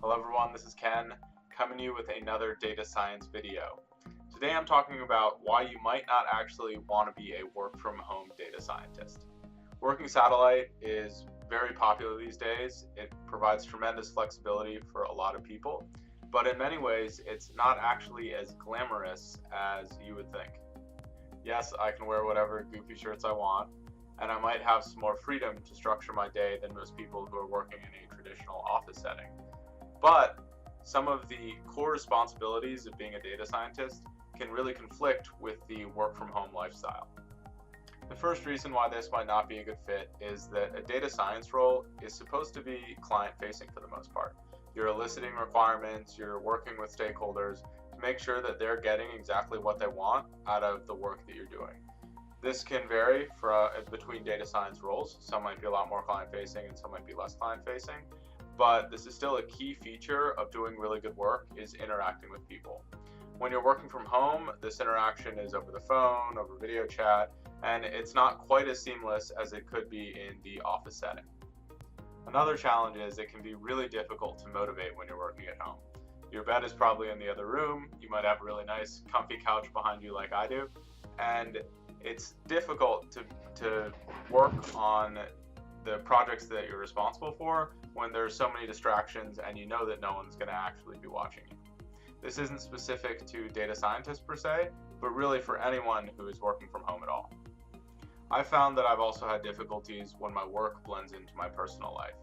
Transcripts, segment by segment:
Hello everyone, this is Ken, coming to you with another data science video. Today I'm talking about why you might not actually want to be a work-from-home data scientist. Working satellite is very popular these days. It provides tremendous flexibility for a lot of people, but in many ways it's not actually as glamorous as you would think. Yes, I can wear whatever goofy shirts I want, and I might have some more freedom to structure my day than most people who are working in a traditional office setting. But some of the core responsibilities of being a data scientist can really conflict with the work from home lifestyle. The first reason why this might not be a good fit is that a data science role is supposed to be client facing for the most part. You're eliciting requirements, you're working with stakeholders to make sure that they're getting exactly what they want out of the work that you're doing. This can vary between data science roles. Some might be a lot more client-facing and some might be less client-facing, but this is still a key feature of doing really good work, is interacting with people. When you're working from home, this interaction is over the phone, over video chat, and it's not quite as seamless as it could be in the office setting. Another challenge is it can be really difficult to motivate when you're working at home. Your bed is probably in the other room, you might have a really nice comfy couch behind you like I do, and it's difficult to work on the projects that you're responsible for when there's so many distractions and you know that no one's going to actually be watching you. This isn't specific to data scientists per se, but really for anyone who is working from home at all. I've found that I've also had difficulties when my work blends into my personal life.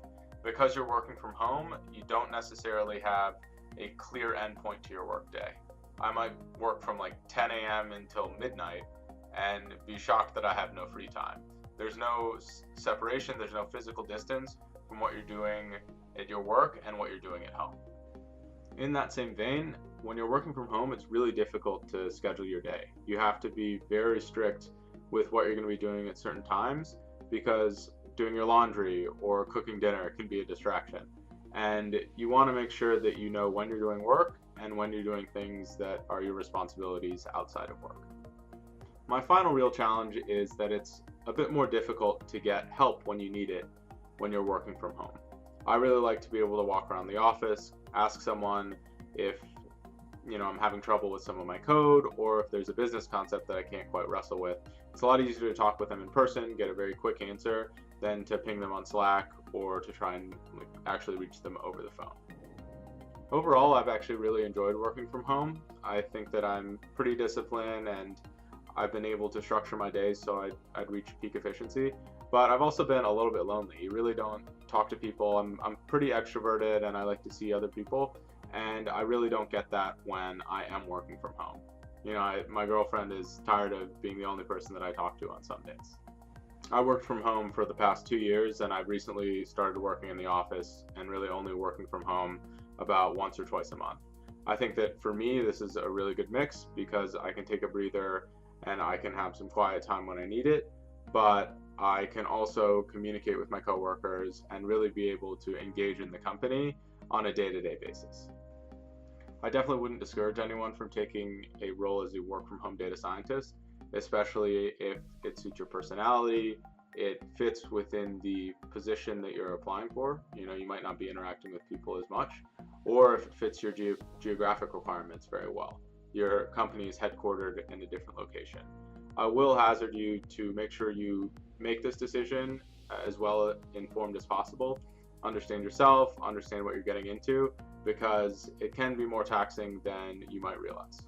Because you're working from home, you don't necessarily have a clear endpoint to your workday. I might work from like 10 a.m. until midnight and be shocked that I have no free time. There's no separation, there's no physical distance from what you're doing at your work and what you're doing at home. In that same vein, when you're working from home, it's really difficult to schedule your day. You have to be very strict with what you're going to be doing at certain times, because doing your laundry or cooking dinner can be a distraction. And you want to make sure that you know when you're doing work and when you're doing things that are your responsibilities outside of work. My final real challenge is that it's a bit more difficult to get help when you need it when you're working from home. I really like to be able to walk around the office, ask someone if I'm having trouble with some of my code, or if there's a business concept that I can't quite wrestle with. It's a lot easier to talk with them in person, get a very quick answer, than to ping them on Slack or to try and actually reach them over the phone. Overall, I've actually really enjoyed working from home. I think that I'm pretty disciplined and I've been able to structure my days so I'd reach peak efficiency, but I've also been a little bit lonely. You really don't talk to people. I'm pretty extroverted and I like to see other people, and I really don't get that when I am working from home. My girlfriend is tired of being the only person that I talk to on some days. I worked from home for the past 2 years, and I've recently started working in the office and really only working from home about once or twice a month. I think that for me, this is a really good mix because I can take a breather and I can have some quiet time when I need it, but I can also communicate with my coworkers and really be able to engage in the company on a day-to-day basis. I definitely wouldn't discourage anyone from taking a role as a work-from-home data scientist, especially if it suits your personality, it fits within the position that you're applying for. You might not be interacting with people as much, or if it fits your geographic requirements very well. Your company is headquartered in a different location. I will hazard you to make sure you make this decision as well informed as possible. Understand yourself, understand what you're getting into, because it can be more taxing than you might realize.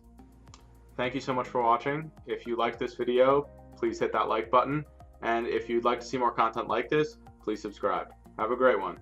Thank you so much for watching. If you like this video, please hit that like button. And if you'd like to see more content like this, please subscribe. Have a great one.